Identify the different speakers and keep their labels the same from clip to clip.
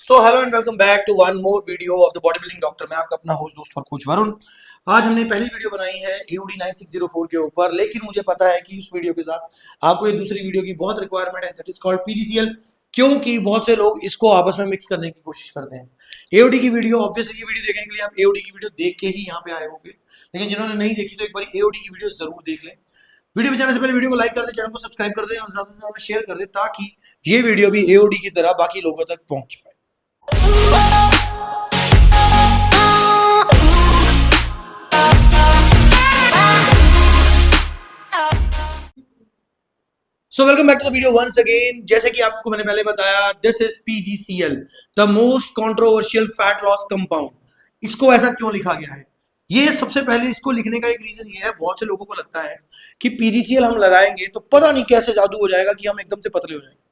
Speaker 1: So hello and welcome back to one more video of the bodybuilding doctor. मैं आपका अपना host दोस्त और कोच वरुण। आज हमने पहली वीडियो बनाई है AOD 9604 के ऊपर, लेकिन मुझे पता है कि उस वीडियो के साथ आपको ये दूसरी वीडियो की बहुत रिक्वायरमेंट है, दैट इज कॉल्ड PGCL। क्योंकि बहुत से लोग इसको आपस में मिक्स करने की कोशिश करते हैं। AOD की वीडियो, ऑब्वियसली ये वीडियो देखने के लिए आप AOD की वीडियो देख के ही यहाँ पे आए होंगे, लेकिन जिन्होंने नहीं देखी तो एक बार AOD की वीडियो जरूर देख लें। वीडियो में जाने से पहले वीडियो को लाइक कर दें, चैनल को सब्सक्राइब कर दें और ज्यादा से ज्यादा शेयर कर दें, ताकि ये वीडियो भी AOD की तरह बाकी लोगों तक पहुंच पाए। So welcome back to the video once again. जैसे कि आपको मैंने पहले बताया, this is PGCL, the most controversial fat loss compound. इसको ऐसा क्यों लिखा गया है? ये सबसे पहले इसको लिखने का एक रीजन ये है, बहुत से लोगों को लगता है कि PGCL हम लगाएंगे तो पता नहीं कैसे जादू हो जाएगा कि हम एकदम से पतले हो जाएंगे।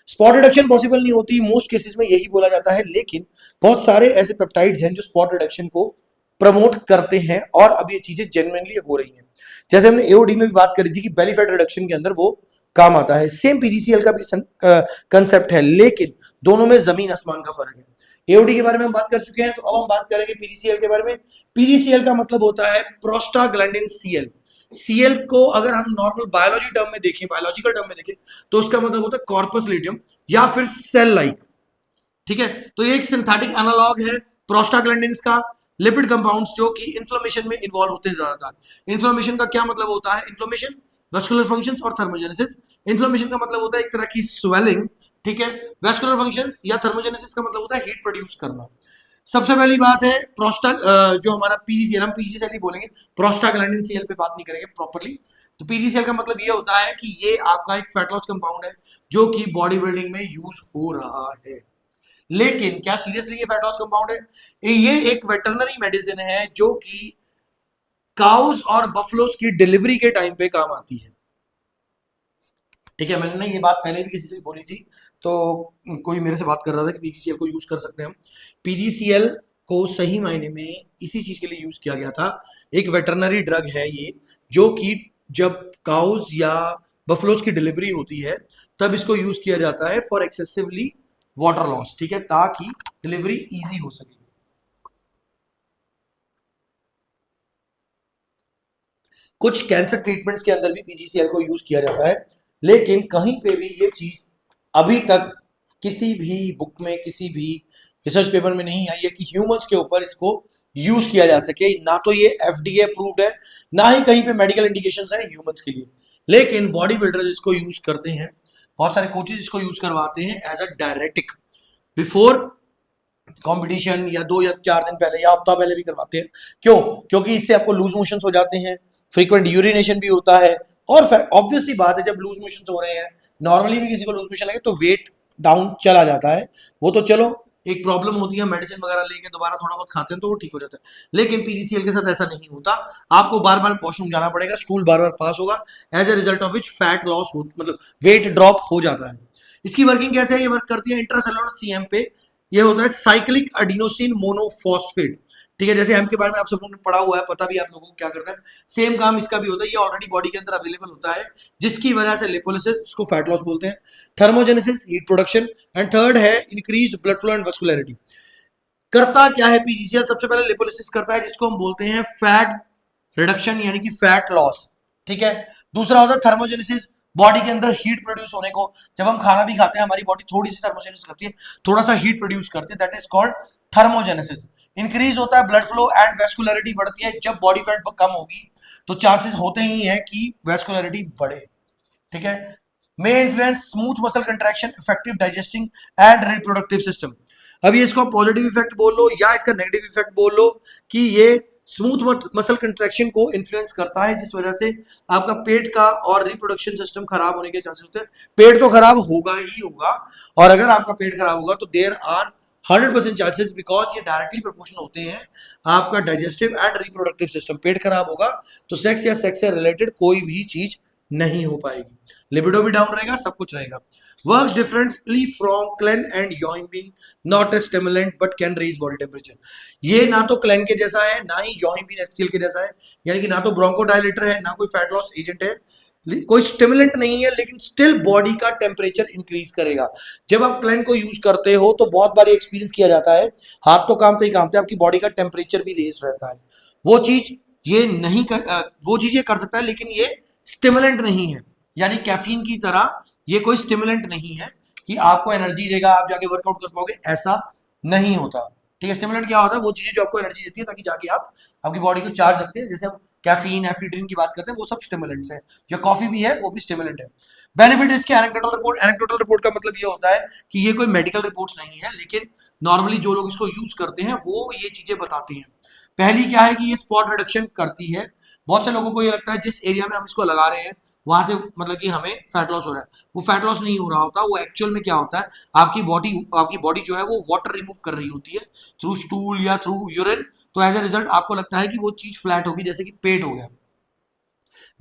Speaker 1: स्पॉट रिडक्शन पॉसिबल नहीं होती, मोस्ट केसेस में यही बोला जाता है, लेकिन बहुत सारे ऐसे पेप्टाइड्स हैं जो स्पॉट रिडक्शन को प्रमोट करते हैं और अब ये चीजें जेन्युइनली हो रही हैं। जैसे हमने AOD में भी बात करी थी कि बेली फैट रिडक्शन के अंदर वो काम आता है, सेम PGCL का भी कंसेप्ट है, लेकिन दोनों में जमीन आसमान का फर्क है। AOD के बारे में हम बात कर चुके हैं, तो अब हम बात करेंगे PGCL के बारे में। PGCL का मतलब होता है प्रोस्टाग्लैंडिन CL। सीएल को अगर हम नॉर्मल बायोलॉजी टर्म में देखें, बायोलॉजिकल टर्म में देखें, तो उसका मतलब होता है कॉर्पस लुटियम या फिर सेल लाइक। ठीक है, तो ये एक सिंथेटिक एनालॉग है प्रोस्टाग्लैंडिन्स का, लिपिड कंपाउंड्स जो कि इन्फ्लेमेशन में इन्वॉल्व होते हैं ज्यादातर। इन्फ्लेमेशन का क्या मतलब होता है? इन्फ्लेमेशन, वेस्कुलर फंक्शंस और थर्मोजेनेसिस। इन्फ्लेमेशन का मतलब होता है एक तरह की स्वेलिंग, ठीक है। वेस्कुलर फंक्शंस या थर्मोजेनेसिस का मतलब होता है हीट प्रोड्यूस करना। सबसे पहली बात है जो हमारा PGCL, हम PGCL ही बोलेंगे, प्रोस्टाग्लैंडिन CL पे बात नहीं करेंगे प्रॉपर्ली। तो PGCL का मतलब ये होता है कि ये आपका एक फैट लॉस कंपाउंड है जो कि बॉडी बिल्डिंग में यूज हो रहा है। लेकिन क्या सीरियसली ये फैट लॉस कंपाउंड है? ये एक वेटरनरी मेडिसिन है जो कि काउस और बफलोस की डिलीवरी के टाइम पे काम आती है। ठीक है, मैंने ये बात पहले भी किसी से बोली थी, तो कोई मेरे से बात कर रहा था कि PGCL को यूज कर सकते हैं हम। PGCL को सही मायने में इसी चीज के लिए यूज किया गया था। एक वेटरनरी ड्रग है ये, जो कि जब काउस या बफलोस की डिलीवरी होती है तब इसको यूज किया जाता है फॉर एक्सेसिवली वाटर लॉस, ठीक है, ताकि डिलीवरी इजी हो सके। कुछ कैंसर ट्रीटमेंट्स के अंदर भी PGCL को यूज किया जाता है, लेकिन कहीं पे भी ये चीज अभी तक किसी भी बुक में, किसी भी रिसर्च पेपर में नहीं आई है कि ह्यूमंस के ऊपर इसको यूज किया जा सके। ना तो ये FDA अप्रूव्ड है, ना ही कहीं पे मेडिकल इंडिकेशंस है ह्यूमंस के लिए, लेकिन बॉडी बिल्डर्स इसको यूज करते हैं। बहुत सारे कोचेस इसको यूज करवाते हैं as a diuretic before competition, या 2 या 4 दिन पहले या हफ्ता पहले भी करवाते हैं। क्यों? क्योंकि इससे आपको लूज मोशंस हो जाते हैं, फ्रीक्वेंट यूरिनेशन भी होता है, और ऑब्वियसली बात है जब लूज मोशंस हो रहे हैं, नॉर्मली भी किसी को लूज मोशन लगे तो वेट डाउन चला जाता है। वो तो चलो एक प्रॉब्लम होती है, मेडिसिन वगैरह लेके दोबारा थोड़ा बहुत खाते हैं तो वो ठीक हो जाता है, लेकिन PGCL के साथ ऐसा नहीं होता। आपको बार बार वॉशरूम जाना पड़ेगा, स्टूल बार बार पास होगा, as a result of which fat loss मतलब वेट ड्रॉप हो जाता है। इसकी वर्किंग कैसे है? ये वर्क करती है इंट्रासेलुलर CM पे। ये होता है साइक्लिक एडिनोसिन मोनोफॉस्फेट, ठीक है। जैसे एम के बारे में आप सब लोगों ने पढ़ा हुआ है, पता भी आप लोगों को क्या करता है, सेम काम इसका भी होता है। ये ऑलरेडी बॉडी के अंदर अवेलेबल होता है, जिसकी वजह से लिपोलिसिस, इसको फैट लॉस बोलते हैं, thermogenesis heat production, and third है इंक्रीज्ड ब्लड फ्लो एंड वस्कुलैरिटी। करता क्या है PGCL? सबसे पहले लिपोलिसिस करता है, जिसको हम बोलते हैं फैट रिडक्शन यानी कि फैट लॉस, ठीक है। दूसरा होता है थर्मोजेनेसिस, बॉडी के अंदर हीट प्रोड्यूस होने को। जब हम खाना भी खाते हैं हमारी बॉडी थोड़ी सी थर्मोजेनेसिस करती है, थोड़ा सा हीट प्रोड्यूस करती है, that is called thermogenesis. Increase होता है ब्लड फ्लो एंड वेस्कुलरिटी बढ़ती है। जब बॉडी फैट कम होगी तो चांसेस होते ही हैं कि वेस्कुलरिटी बढ़े, ठीक है। May influence smooth muscle contraction, effective digesting and reproductive system. अब ये इसको पॉजिटिव इफेक्ट बोल लो या इसका नेगेटिव इफेक्ट बोल लो कि ये स्मूथ मसल कंट्रैक्शन को इन्फ्लुएंस करता है, जिस वजह से आपका पेट का और रिप्रोडक्शन सिस्टम खराब होने के चांसेस होते हैं। पेट तो खराब होगा ही होगा, और अगर आपका पेट खराब होगा तो देयर आर 100% चांसेस, बिकॉज ये डायरेक्टली प्रोपोर्शनल होते हैं आपका डाइजेस्टिव एंड रिप्रोडक्टिव सिस्टम। पेट खराब होगा तो सेक्स या सेक्स से रिलेटेड कोई भी चीज नहीं हो पाएगी, लिबिडो भी डाउन रहेगा, सब कुछ रहेगा। Works differently from clen and yohimbine, not a stimulant but can raise body temperature. ये ना तो क्लेन के जैसा है, ना ही योइनबिन HCl के जैसा है, यानी कि ना तो ब्रोंकोडायलेटर है, ना कोई फैट लॉस एजेंट है। कोई स्टिमुलेंट नहीं है, लेकिन स्टिल बॉडी का टेम्परेचर इंक्रीज करेगा। जब आप क्लेन को यूज करते हो तो बहुत बार एक्सपीरियंस किया जाता है, हाथ तो कामते ही कामते आपकी बॉडी का टेम्परेचर भी रेज रहता है। वो चीज ये नहीं कर वो चीज ये कर सकता है, लेकिन ये स्टिमुलेंट नहीं है। यानी कैफीन की तरह ये कोई स्टिमुलेंट नहीं है कि आपको एनर्जी देगा, आप जाके वर्कआउट कर पाओगे, ऐसा नहीं होता। ठीक है, स्टिमुलेंट क्या होता है? वो चीजें जो आपको एनर्जी देती है ताकि जाके आप आपकी बॉडी को चार्ज रखते हैं। जैसे हम कैफीन एफिड्रिन की बात करते हैं, वो सब स्टिमुलेंट्स है। जो कॉफी भी है वो भी स्टिमुलेंट है। बेनिफिट इसके एनेक्डोटल रिपोर्ट, एनेक्डोटल रिपोर्ट का मतलब ये होता है कि ये कोई मेडिकल रिपोर्ट्स नहीं है, लेकिन नॉर्मली जो लोग इसको यूज करते हैं वो ये चीजें बताते हैं। पहली क्या है कि ये स्पॉट रिडक्शन करती है। बहुत से लोगों को ये लगता है जिस एरिया में हम इसको लगा रहे हैं वहां से मतलब कि हमें फैट लॉस हो रहा है, वो फैट लॉस नहीं हो रहा होता। वो एक्चुअल में क्या होता है, आपकी बॉडी जो है वो वाटर रिमूव कर रही होती है थ्रू स्टूल या थ्रू यूरिन। तो एज ए रिजल्ट आपको लगता है कि वो चीज फ्लैट होगी, जैसे कि पेट हो गया।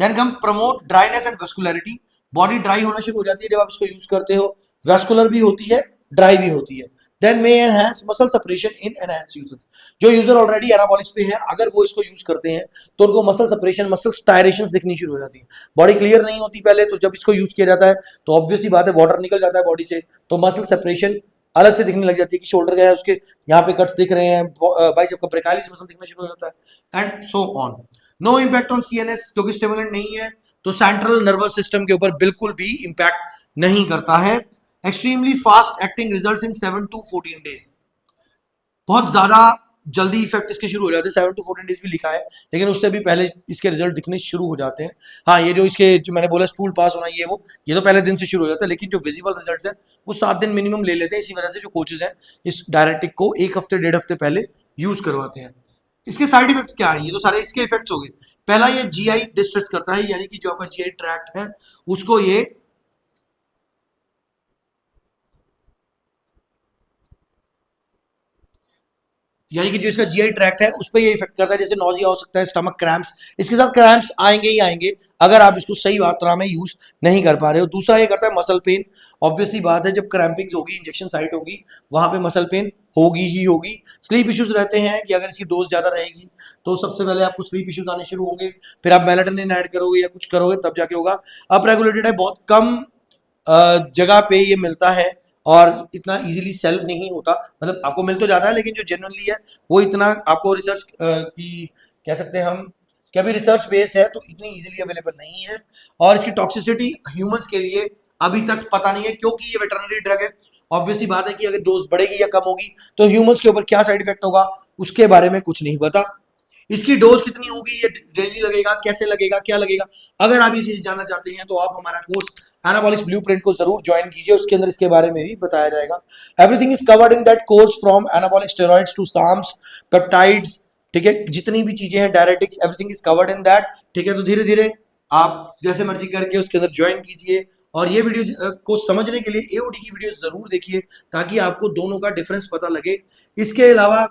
Speaker 1: Then come promote dryness and vascularity. Body dry होना शुरू हो जाती है जब आप इसको यूज करते हो, वेस्कुलर भी होती है, ड्राई भी होती है। देन मे एनहांस मसल सेपरेशन इन एनहांस यूजर्स। जो यूजर ऑलरेडी एनाबॉलिक्स पे है, अगर वो इसको यूज करते हैं तो उनको मसल सेपरेशन, मसल स्टायरेशंस दिखनी शुरू हो जाती है। बॉडी क्लियर नहीं होती पहले, तो जब इसको यूज किया जाता है तो ऑब्वियसली बात है वाटर निकल जाता है बॉडी से, तो मसल सेपरेशन अलग से दिखने लग जाती है कि शोल्डर गया है उसके यहाँ पे कट्स दिख रहे हैं, बाइसेप का ब्रेकाइलिस मसल दिखना शुरू हो जाता है, and so on. No impact on CNS, क्योंकि स्टिमुलेंट नहीं है तो सेंट्रल नर्वस सिस्टम के ऊपर बिल्कुल भी इम्पैक्ट नहीं करता है। Extremely fast acting results in 7 to 14 days. बहुत ज्यादा जल्दी इफेक्ट इसके शुरू हो जाते हैं, 7 to 14 डेज भी लिखा है, लेकिन उससे भी पहले इसके रिजल्ट दिखने शुरू हो जाते हैं। हाँ, ये जो इसके जो मैंने बोला स्टूल पास होना, ये तो पहले दिन से शुरू हो जाता है, लेकिन जो विजिबल रिजल्ट्स है वो 7 दिन मिनिमम ले लेते हैं। इसी वजह से जो कोचेज हैं इस डायरेटिक को 1 हफ्ते 1.5 हफ्ते पहले यूज करवाते हैं। इसके साइड इफेक्ट्स क्या है? ये तो सारे इसके इफेक्ट्स हो गए। पहला, ये जीआई डिस्ट्रेस करता है, यानी कि जो आपका जीआई ट्रैक्ट है उसको ये यानी कि जो इसका जीआई ट्रैक्ट है उस पर ये इफेक्ट करता है। जैसे नॉजिया हो सकता है, स्टमक क्रैम्प्स, इसके साथ क्रैम्प्स आएंगे ही आएंगे अगर आप इसको सही मात्रा में यूज नहीं कर पा रहे हो। दूसरा ये करता है मसल पेन। ऑब्वियसली बात है, जब क्रैम्पिंग्स होगी, इंजेक्शन साइट होगी, वहां पे मसल पेन होगी ही होगी। स्लीप इश्यूज रहते हैं कि अगर इसकी डोज ज्यादा रहेगी तो सबसे पहले आपको स्लीप इश्यूज आने शुरू होंगे, फिर आप मेलाटोनिन ऐड करोगे या कुछ करोगे तब जाके होगा। अप रेगुलेटेड है, बहुत कम जगह पे ये मिलता है और इतना इजीली सेल नहीं होता। मतलब आपको मिल तो जाता है, लेकिन जो जनरली है वो इतना आपको रिसर्च की कह सकते हैं हम कि अभी रिसर्च बेस्ड है तो इतनी इजीली अवेलेबल नहीं है। और इसकी टॉक्सिसिटी ह्यूमंस के लिए अभी तक पता नहीं है, क्योंकि ये वेटरनरी ड्रग है। ऑब्वियसली बात है कि अगर डोज बढ़ेगी या कम होगी तो ह्यूमंस के ऊपर क्या साइड इफेक्ट होगा उसके बारे में कुछ नहीं पता। इसकी डोज कितनी होगी, ये डेली लगेगा, कैसे लगेगा, क्या लगेगा, अगर आप ये चीज जानना चाहते हैं तो आप हमारा कोर्स एनाबॉलिक्स ब्लूप्रिंट को जरूर ज्वाइन कीजिए। उसके अंदर इसके बारे में भी बताया जाएगा। Everything is covered in that course, from anabolic steroids to SARMs peptides. ठीक है, जितनी भी चीजें हैं, diuretics, everything is covered in that. ठीक है, तो धीरे धीरे आप जैसे मर्जी करके उसके अंदर ज्वाइन कीजिए। और ये वीडियो को समझने के लिए एओडी की वीडियो जरूर देखिए ताकि आपको दोनों का डिफरेंस पता लगे। इसके अलावा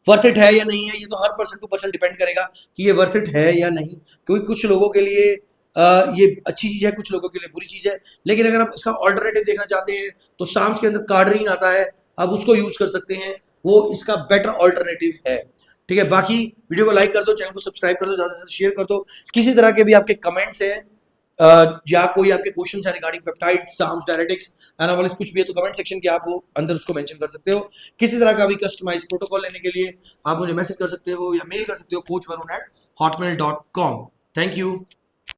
Speaker 1: वर्थ इट है या नहीं है, ये तो हर पर्सन टू पर्सन डिपेंड करेगा कि ये वर्थ इट है या नहीं। क्योंकि कुछ लोगों के लिए ये अच्छी चीज है, कुछ लोगों के लिए बुरी चीज है। लेकिन अगर आप इसका ऑल्टरनेटिव देखना चाहते हैं तो साम्स के अंदर कार्डरीन आता है, आप उसको यूज कर सकते हैं, वो इसका बेटर ऑल्टरनेटिव है। ठीक है, बाकी वीडियो को लाइक कर दो, चैनल को सब्सक्राइब कर दो, ज्यादा से ज्यादा शेयर कर दो। किसी तरह के भी आपके कमेंट्स हैं या कोई आपके क्वेश्चन है regarding peptide, SARMs, diuretics, anabolics, कुछ भी है तो कमेंट सेक्शन के आप वो अंदर उसको मेंशन कर सकते हो। किसी तरह का भी कस्टमाइज प्रोटोकॉल लेने के लिए आप मुझे मैसेज कर सकते हो या मेल कर सकते हो coachvarun@hotmail.com। Thank you.